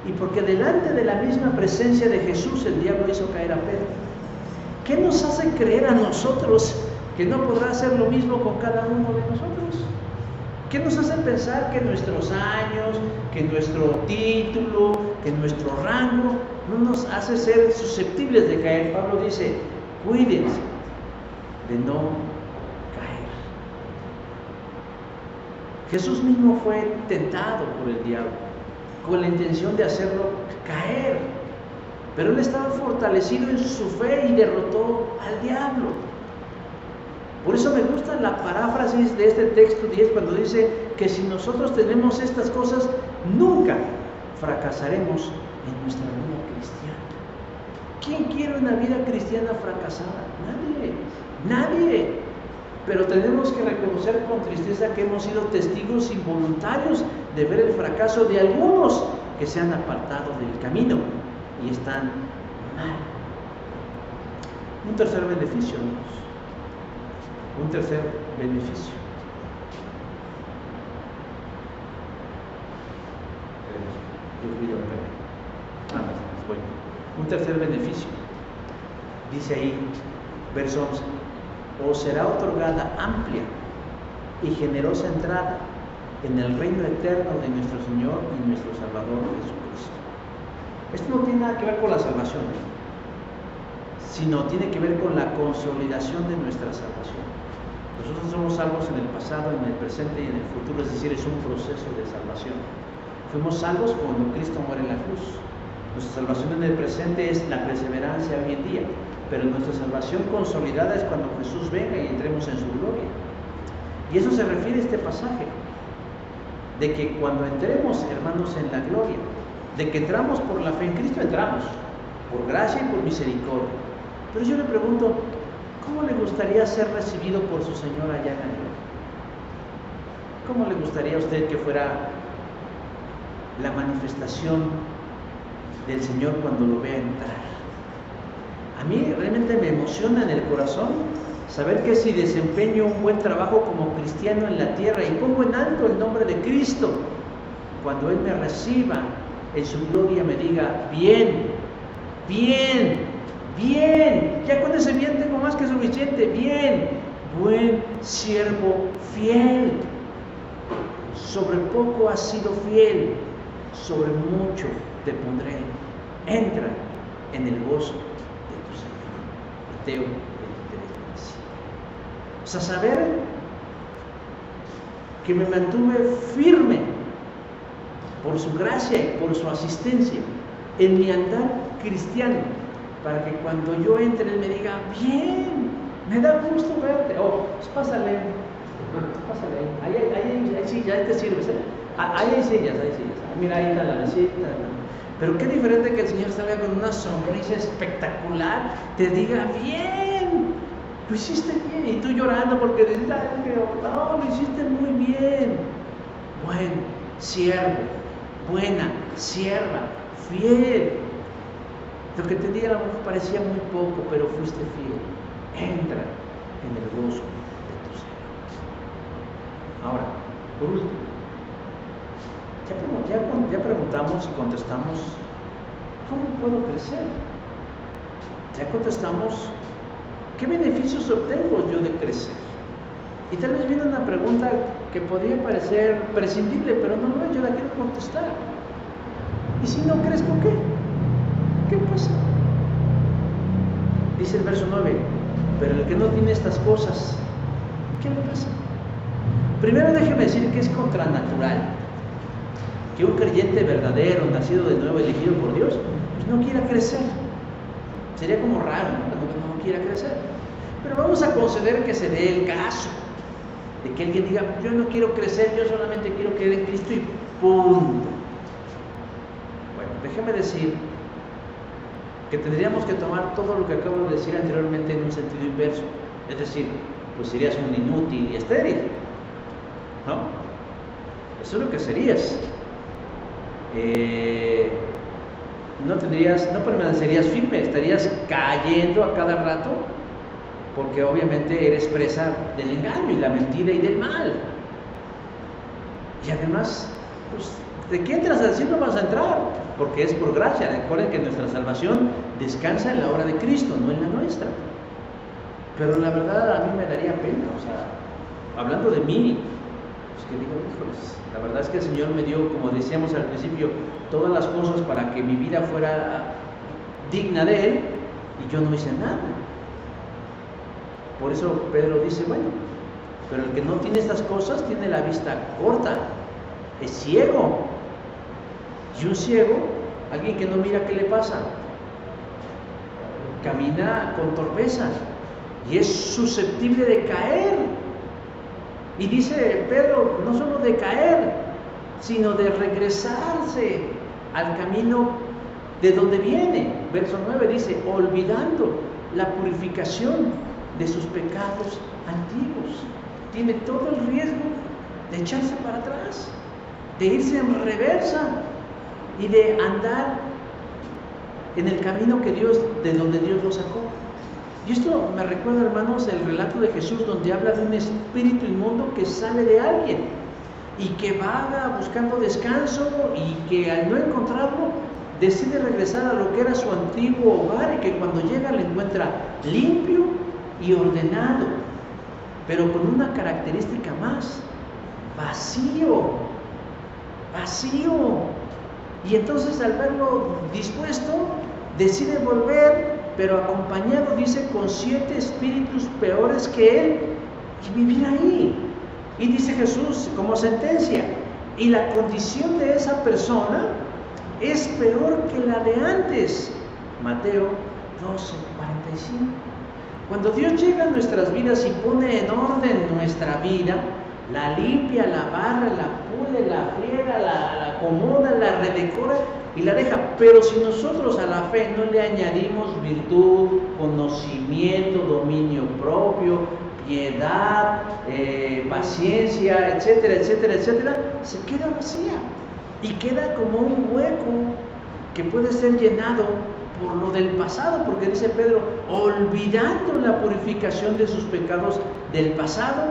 Y porque delante de la misma presencia de Jesús, el diablo hizo caer a Pedro. ¿Qué nos hace creer a nosotros que no podrá hacer lo mismo con cada uno de nosotros? ¿Qué nos hace pensar que nuestros años, que nuestro título, que nuestro rango no nos hace ser susceptibles de caer? Pablo dice, cuídense de no caer. Jesús mismo fue tentado por el diablo con la intención de hacerlo caer, pero él estaba fortalecido en su fe y derrotó al diablo. Por eso me gusta la paráfrasis de este texto 10 cuando dice que si nosotros tenemos estas cosas, nunca fracasaremos en nuestra vida cristiana. ¿Quién quiere una vida cristiana fracasada? Nadie. Pero tenemos que reconocer con tristeza que hemos sido testigos involuntarios de ver el fracaso de algunos que se han apartado del camino y están mal. Un tercer beneficio, amigos. Un tercer beneficio. Un tercer beneficio. Dice ahí, verso 11, os será otorgada amplia y generosa entrada en el reino eterno de nuestro Señor y nuestro Salvador Jesucristo. Esto no tiene nada que ver con la salvación, sino tiene que ver con la consolidación de nuestra salvación. Nosotros somos salvos en el pasado, en el presente y en el futuro, es decir, es un proceso de salvación. Fuimos salvos cuando Cristo muere en la cruz. Nuestra salvación en el presente es la perseverancia hoy en día, pero nuestra salvación consolidada es cuando Jesús venga y entremos en su gloria. Y eso se refiere a este pasaje, de que cuando entremos, hermanos, en la gloria, de que entramos por la fe en Cristo, entramos por gracia y por misericordia. Pero yo le pregunto, ¿cómo le gustaría ser recibido por su Señor allá en la gloria? ¿Cómo le gustaría a usted que fuera la manifestación del Señor cuando lo vea entrar? A mí realmente me emociona en el corazón saber que si desempeño un buen trabajo como cristiano en la tierra y pongo en alto el nombre de Cristo, cuando Él me reciba en su gloria me diga, bien, ya con ese bien tengo más que suficiente, bien, buen siervo fiel, sobre poco has sido fiel, sobre mucho te pondré, entra en el gozo de tu Señor. Mateo 23:25. O sea, saber que me mantuve firme por su gracia y por su asistencia en mi andar cristiano, para que cuando yo entre Él me diga, bien, me da gusto verte, pues pásale, ahí sillas, ahí te sirves, ahí hay sillas, mira, ahí está la mesita. Pero qué diferente que el Señor salga con una sonrisa espectacular, te diga, bien, lo hiciste bien, y tú llorando porque dices, no, lo hiciste muy bien, buen siervo, buena sierva, fiel. Lo que te diga a lo mejor parecía muy poco, pero fuiste fiel. Entra en el gozo de tu Señor. Ahora, por último, ya preguntamos y contestamos, ¿cómo puedo crecer? Ya contestamos, ¿qué beneficios obtengo yo de crecer? Y tal vez viene una pregunta que podría parecer prescindible, pero no lo es, yo la quiero contestar. ¿Y si no crezco qué? ¿Qué pasa? Dice el verso 9, pero el que no tiene estas cosas, ¿qué le pasa? Primero déjeme decir que es contranatural que un creyente verdadero, nacido de nuevo, elegido por Dios, pues no quiera crecer. Sería como raro, ¿no? Que no quiera crecer. Pero vamos a conceder que se dé el caso de que alguien diga, yo no quiero crecer, yo solamente quiero creer en Cristo y punto. Bueno, déjeme decir que tendríamos que tomar todo lo que acabo de decir anteriormente en un sentido inverso. Es decir, pues serías un inútil y estéril, ¿no? Eso es lo que serías. No permanecerías firme, estarías cayendo a cada rato, porque obviamente eres presa del engaño y la mentira y del mal. Y además, pues, ¿de qué entras a decir no vas a entrar? Porque es por gracia. Recuerden que nuestra salvación descansa en la obra de Cristo, no en la nuestra. Pero la verdad a mí me daría pena, o sea, hablando de mí, pues que digo, híjoles, la verdad es que el Señor me dio, como decíamos al principio, todas las cosas para que mi vida fuera digna de Él, y yo no hice nada. Por eso Pedro dice, bueno, pero el que no tiene estas cosas tiene la vista corta, es ciego. Y un ciego, alguien que no mira qué le pasa, camina con torpeza y es susceptible de caer. Y dice Pedro, no solo de caer, sino de regresarse al camino de donde viene. Verso 9 dice, olvidando la purificación de sus pecados antiguos. Tiene todo el riesgo de echarse para atrás, de irse en reversa y de andar en el camino de donde Dios lo sacó. Y esto me recuerda, hermanos, el relato de Jesús, donde habla de un espíritu inmundo que sale de alguien y que vaga buscando descanso, y que al no encontrarlo decide regresar a lo que era su antiguo hogar, y que cuando llega lo encuentra limpio y ordenado, pero con una característica más: vacío. Y entonces, al verlo dispuesto, decide volver, pero acompañado, dice, con 7 espíritus peores que él, y vivir ahí. Y dice Jesús como sentencia, y la condición de esa persona es peor que la de antes. Mateo 12:45. Cuando Dios llega a nuestras vidas y pone en orden nuestra vida, la limpia, la barra, la pule, la friega, la acomoda, la redecora y la deja. Pero si nosotros a la fe no le añadimos virtud, conocimiento, dominio propio, piedad, paciencia, etcétera, etcétera, etcétera, se queda vacía y queda como un hueco que puede ser llenado por lo del pasado, porque dice Pedro, olvidando la purificación de sus pecados del pasado,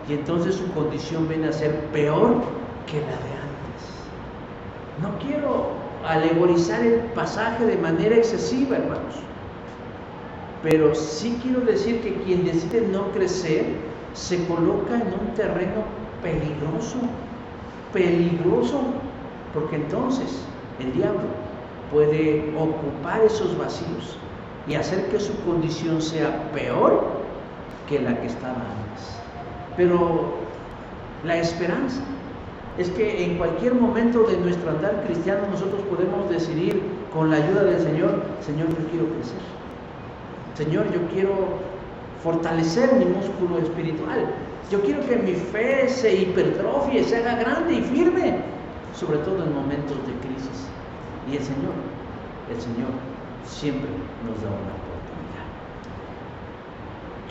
y entonces su condición viene a ser peor que la de antes. No quiero alegorizar el pasaje de manera excesiva, hermanos, pero sí quiero decir que quien decide no crecer se coloca en un terreno peligroso, porque entonces el diablo puede ocupar esos vacíos y hacer que su condición sea peor que la que estaba antes. Pero la esperanza es que en cualquier momento de nuestro andar cristiano nosotros podemos decidir, con la ayuda del Señor, Señor, yo quiero crecer. Señor, yo quiero fortalecer mi músculo espiritual. Yo quiero que mi fe se hipertrofie, se haga grande y firme, sobre todo en momentos de crisis. Y el Señor siempre nos da una oportunidad.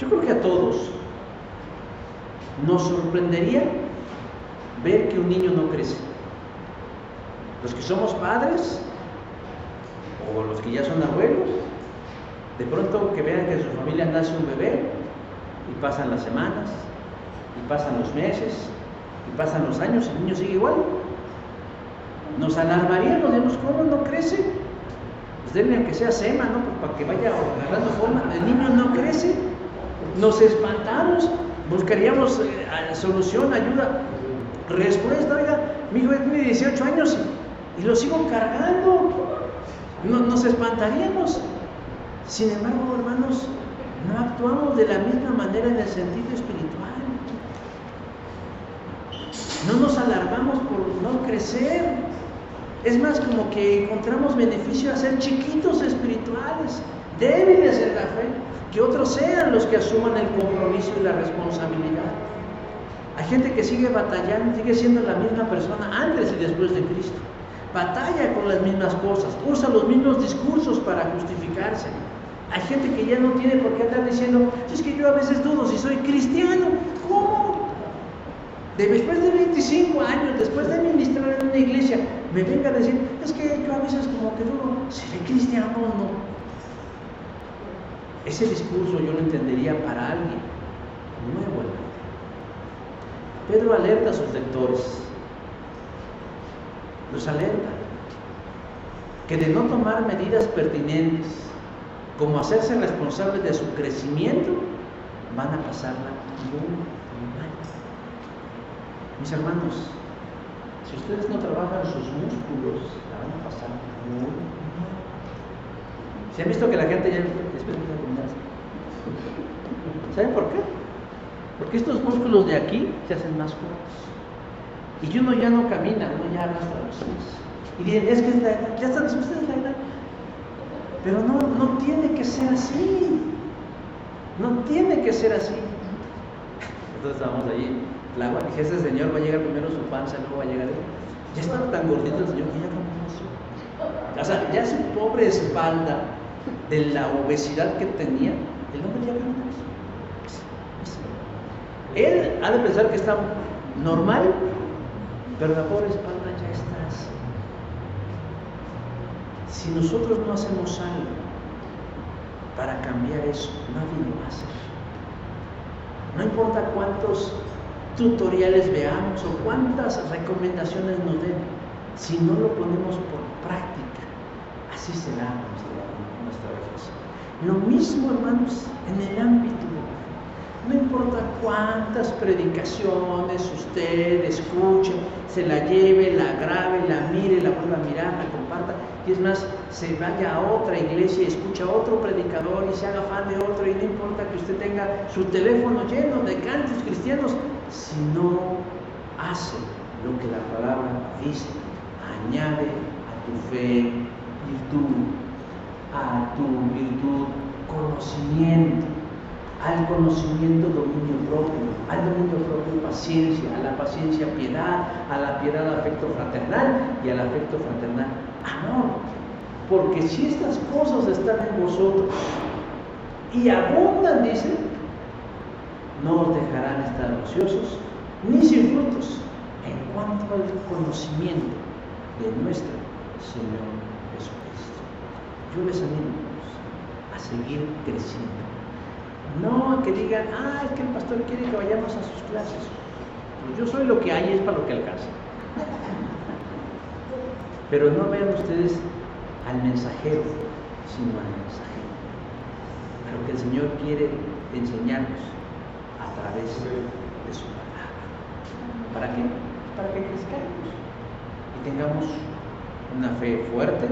Yo creo que a todos nos sorprendería ver que un niño no crece. Los que somos padres, o los que ya son abuelos, de pronto que vean que en su familia nace un bebé, y pasan las semanas, y pasan los meses, y pasan los años, el niño sigue igual. Nos alarmaríamos, digamos, ¿cómo no crece? Pues denle aunque sea sema, ¿no? Pues para que vaya agarrando forma. El niño no crece. Nos espantamos, buscaríamos solución, ayuda, respuesta. Oiga, mi hijo tiene 18 años y lo sigo cargando. Nos espantaríamos. Sin embargo, hermanos, no actuamos de la misma manera en el sentido espiritual. No nos alarmamos por no crecer. Es más, como que encontramos beneficio a ser chiquitos espirituales, débiles en la fe, que otros sean los que asuman el compromiso y la responsabilidad. Hay gente que sigue batallando, sigue siendo la misma persona antes y después de Cristo. Batalla con las mismas cosas, usa los mismos discursos para justificarse. Hay gente que ya no tiene por qué andar diciendo, es que yo a veces dudo si soy cristiano. ¿Cómo? Después de 25 años, después de ministrar en una iglesia, me venga a decir, es que yo a veces como que dudo, ¿seré cristiano o no? Ese discurso yo lo entendería para alguien nuevo en la fe. Pedro alerta a sus lectores, los alerta, que de no tomar medidas pertinentes, como hacerse responsables de su crecimiento, van a pasarla muy mal. Mis hermanos, si ustedes no trabajan sus músculos, la van a pasar muy mal. ¿Se han visto que la gente ya después empieza a caminar así? ¿Saben por qué? Porque estos músculos de aquí se hacen más fuertes. Y uno ya no camina, uno ya arrastra los pies. Y dicen, es que es la edad, ya están ustedes la edad. Pero no tiene que ser así. No tiene que ser así. Entonces estábamos allí, dije, ese señor va a llegar primero su panza, luego va a llegar él. Ya estaba tan gordito el señor que ya caminó así. O sea, ya su pobre espalda, de la obesidad que tenía, el hombre ya caminó así. Él ha de pensar que está normal, pero la pobre espalda ya está así. Si nosotros no hacemos algo para cambiar eso, nadie lo va a hacer. No importa cuántos tutoriales veamos o cuántas recomendaciones nos den, si no lo ponemos por práctica, así será nuestra vejez. Lo mismo, hermanos, en el ámbito de la fe. No importa cuántas predicaciones usted escuche, se la lleve, la grabe, la mire, la vuelva a mirar, la comparta, y es más, se vaya a otra iglesia y escucha a otro predicador y se haga fan de otro, y no importa que usted tenga su teléfono lleno de cantos cristianos, si no hace lo que la palabra dice, añade a tu fe virtud, a tu virtud conocimiento, al conocimiento dominio propio, al dominio propio paciencia, a la paciencia piedad, a la piedad afecto fraternal y al afecto fraternal amor. Porque si estas cosas están en vosotros y abundan, dice, no os dejarán estar ociosos ni sin frutos en cuanto al conocimiento de nuestro Señor Jesucristo. Yo les animo a seguir creciendo. No a que digan, es que el pastor quiere que vayamos a sus clases. Pues yo soy lo que hay, es para lo que alcanza. Pero no vean ustedes al mensajero, sino al mensajero. A lo que el Señor quiere enseñarnos a través de su palabra. ¿Para qué? Para que crezcamos y tengamos una fe fuerte,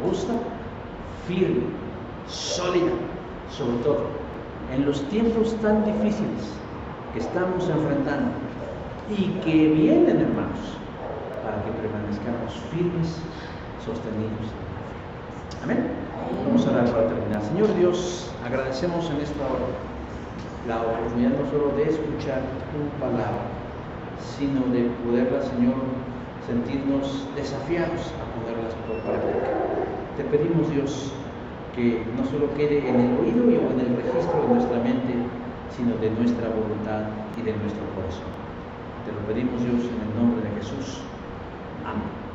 robusta, firme, sólida, sobre todo en los tiempos tan difíciles que estamos enfrentando y que vienen, hermanos, para que permanezcamos firmes, sostenidos en la fe. Amén. Vamos a orar para terminar. Señor Dios, agradecemos en esta hora la oportunidad no solo de escuchar tu palabra, sino de poderla, Señor, sentirnos desafiados a ponerlas por práctica. Te pedimos, Dios, que no solo quede en el oído o en el registro de nuestra mente, sino de nuestra voluntad y de nuestro corazón. Te lo pedimos, Dios, en el nombre de Jesús. Amén.